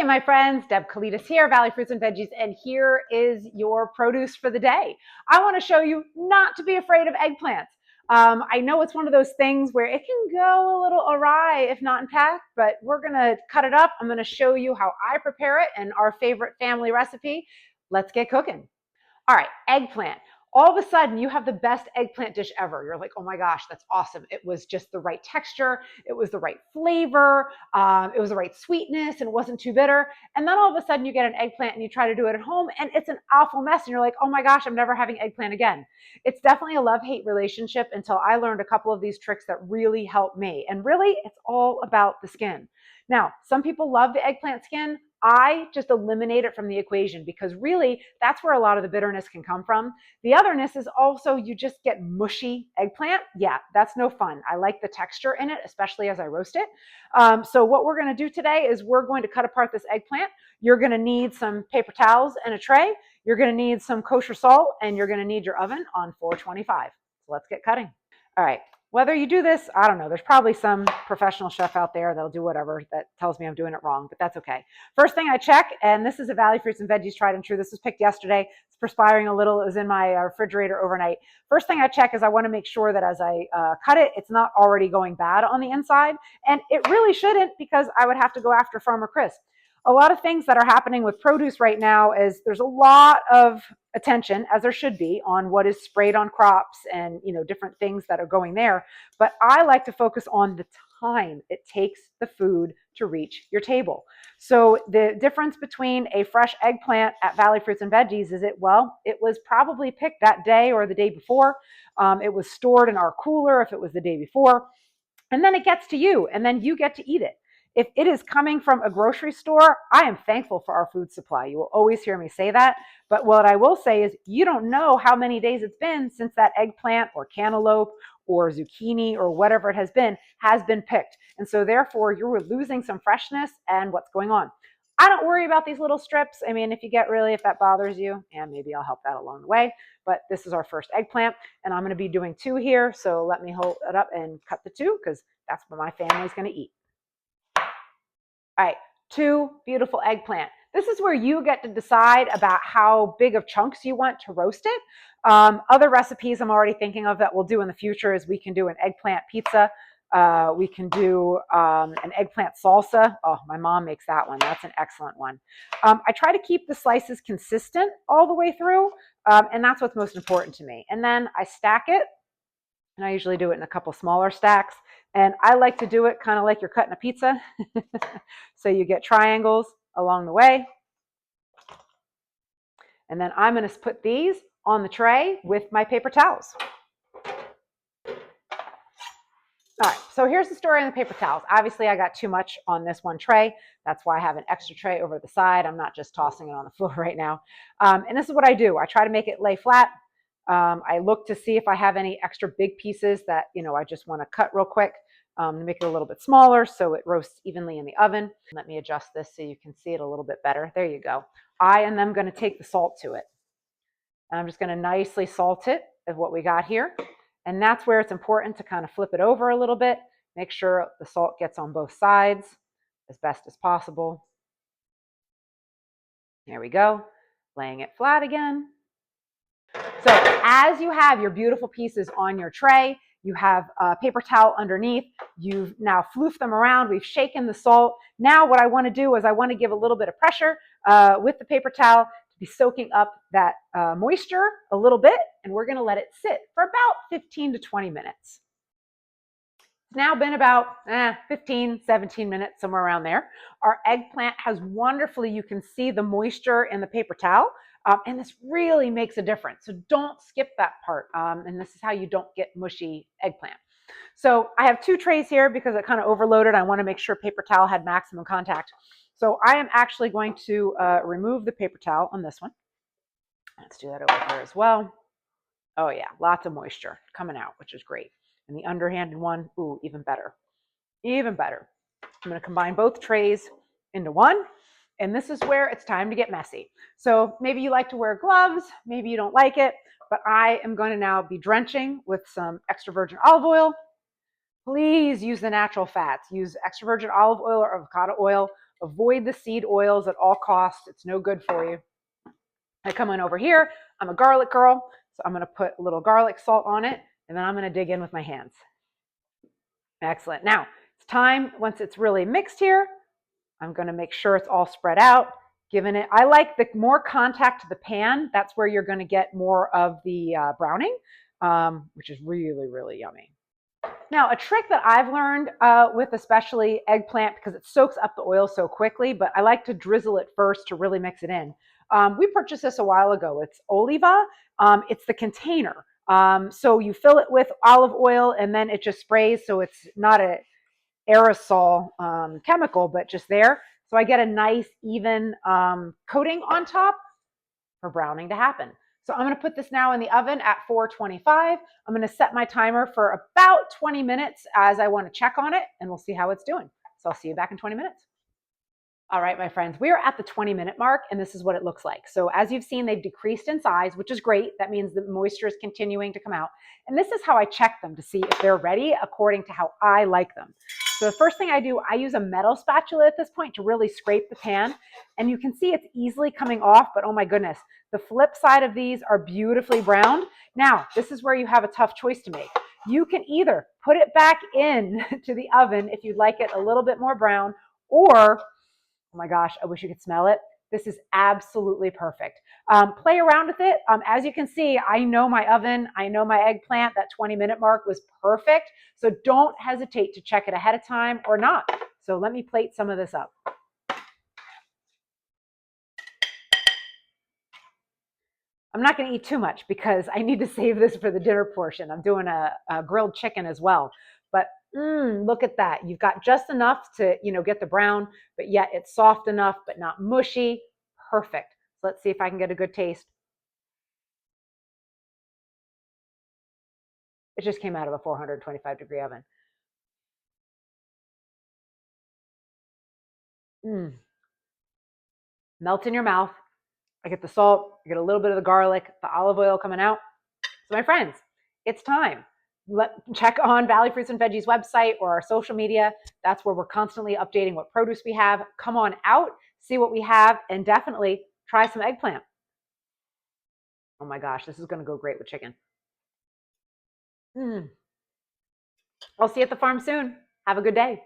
Hey, my friends, Deb Kalidas here, Valley Fruits and Veggies, and here is your produce for the day. I want to show you not to be afraid of eggplants. I know it's one of those things where it can go a little awry if not intact, but we're going to cut it up. I'm going to show you how I prepare it and our favorite family recipe. Let's get cooking. All right, eggplant. All of a sudden, you have the best eggplant dish ever. You're like, oh my gosh, that's awesome. It was just the right texture. It was the right flavor. It was the right sweetness and it wasn't too bitter. And then all of a sudden, you get an eggplant and you try to do it at home and it's an awful mess. And you're like, oh my gosh, I'm never having eggplant again. It's definitely a love-hate relationship until I learned a couple of these tricks that really helped me. And really, it's all about the skin. Now, some people love the eggplant skin. I just eliminate it from the equation because really that's where a lot of the bitterness can come from. The otherness is also you just get mushy eggplant. Yeah, that's no fun. I like the texture in it, especially as I roast it. So what we're going to do today is we're going to cut apart this eggplant. You're going to need some paper towels and a tray. You're going to need some kosher salt and you're going to need your oven on 425. So let's get cutting. All right. Whether you do this, I don't know. There's probably some professional chef out there that'll do whatever that tells me I'm doing it wrong, but that's okay. First thing I check, and this is a Valley Fruits and Veggies tried and true. This was picked yesterday. It's perspiring a little. It was in my refrigerator overnight. First thing I check is I want to make sure that as I cut it, it's not already going bad on the inside. And it really shouldn't because I would have to go after Farmer Chris. A lot of things that are happening with produce right now is there's a lot of attention, as there should be, on what is sprayed on crops and different things that are going there. But I like to focus on the time it takes the food to reach your table. So the difference between a fresh eggplant at Valley Fruits and Veggies is it was probably picked that day or the day before. It was stored in our cooler if it was the day before. And then it gets to you, and then you get to eat it. If it is coming from a grocery store, I am thankful for our food supply. You will always hear me say that. But what I will say is you don't know how many days it's been since that eggplant or cantaloupe or zucchini or whatever it has been picked. And so therefore, you're losing some freshness and what's going on. I don't worry about these little strips. I mean, if that bothers you, and maybe I'll help that along the way. But this is our first eggplant, and I'm going to be doing 2 here. So let me hold it up and cut the 2 because that's what my family's going to eat. All right, 2 beautiful eggplant. This is where you get to decide about how big of chunks you want to roast it. Other recipes I'm already thinking of that we'll do in the future is we can do an eggplant pizza. We can do an eggplant salsa. Oh, my mom makes that one. That's an excellent one. I try to keep the slices consistent all the way through, and that's what's most important to me. And then I stack it, and I usually do it in a couple smaller stacks. And I like to do it kind of like you're cutting a pizza. So you get triangles along the way. And then I'm going to put these on the tray with my paper towels. All right, so here's the story on the paper towels. Obviously, I got too much on this one tray. That's why I have an extra tray over the side. I'm not just tossing it on the floor right now. And this is what I do. I try to make it lay flat. I look to see if I have any extra big pieces that, I just want to cut real quick to make it a little bit smaller so it roasts evenly in the oven. Let me adjust this so you can see it a little bit better. There you go. I am then going to take the salt to it. And I'm just going to nicely salt it of what we got here. And that's where it's important to kind of flip it over a little bit. Make sure the salt gets on both sides as best as possible. There we go. Laying it flat again. So as you have your beautiful pieces on your tray, you have a paper towel underneath. You've now floofed them around. We've shaken the salt. Now what I want to do is I want to give a little bit of pressure with the paper towel to be soaking up that moisture a little bit. And we're going to let it sit for about 15 to 20 minutes. It's now been about 15, 17 minutes, somewhere around there. Our eggplant has wonderfully, you can see the moisture in the paper towel. And this really makes a difference. So don't skip that part. And this is how you don't get mushy eggplant. So I have 2 trays here because it kind of overloaded. I want to make sure paper towel had maximum contact. So I am actually going to remove the paper towel on this one. Let's do that over here as well. Oh yeah, lots of moisture coming out, which is great. And the underhanded one, ooh, even better. Even better. I'm going to combine both trays into one. And this is where it's time to get messy. So maybe you like to wear gloves, maybe you don't like it, but I am going to now be drenching with some extra virgin olive oil. Please use the natural fats. Use extra virgin olive oil or avocado oil Avoid the seed oils at all costs. It's no good for you. I come on over here. I'm a garlic girl, so I'm going to put a little garlic salt on it, and then I'm going to dig in with my hands. Excellent. Now, it's time, once it's really mixed here, I'm going to make sure it's all spread out. Given it, I like the more contact to the pan. That's where you're going to get more of the browning, which is really, really yummy. Now, a trick that I've learned with especially eggplant, because it soaks up the oil so quickly, but I like to drizzle it first to really mix it in. We purchased this a while ago. It's Oliva. It's the container. So you fill it with olive oil and then it just sprays. So it's not an aerosol chemical, but just there. So I get a nice even coating on top for browning to happen. So I'm going to put this now in the oven at 425. I'm going to set my timer for about 20 minutes as I want to check on it, and we'll see how it's doing. So I'll see you back in 20 minutes. All right, my friends, we are at the 20-minute mark, and this is what it looks like. So as you've seen, they've decreased in size, which is great. That means the moisture is continuing to come out. And this is how I check them to see if they're ready according to how I like them. So the first thing I do, I use a metal spatula at this point to really scrape the pan. And you can see it's easily coming off, but oh my goodness, the flip side of these are beautifully browned. Now, this is where you have a tough choice to make. You can either put it back in to the oven if you'd like it a little bit more brown, or oh my gosh, I wish you could smell it. This is absolutely perfect. Play around with it. As you can see, I know my oven, I know my eggplant. That 20-minute mark was perfect. So don't hesitate to check it ahead of time or not. So let me plate some of this up. I'm not going to eat too much because I need to save this for the dinner portion. I'm doing a grilled chicken as well. But look at that. You've got just enough to, get the brown, but yet it's soft enough, but not mushy. Perfect. So let's see if I can get a good taste. It just came out of a 425-degree oven. Melts in your mouth. I get the salt, I get a little bit of the garlic, the olive oil coming out. So my friends, it's time. Check on Valley Fruits and Veggies website or our social media. That's where we're constantly updating what produce we have. Come on out, see what we have, and definitely try some eggplant. Oh my gosh, this is going to go great with chicken. I'll see you at the farm soon. Have a good day.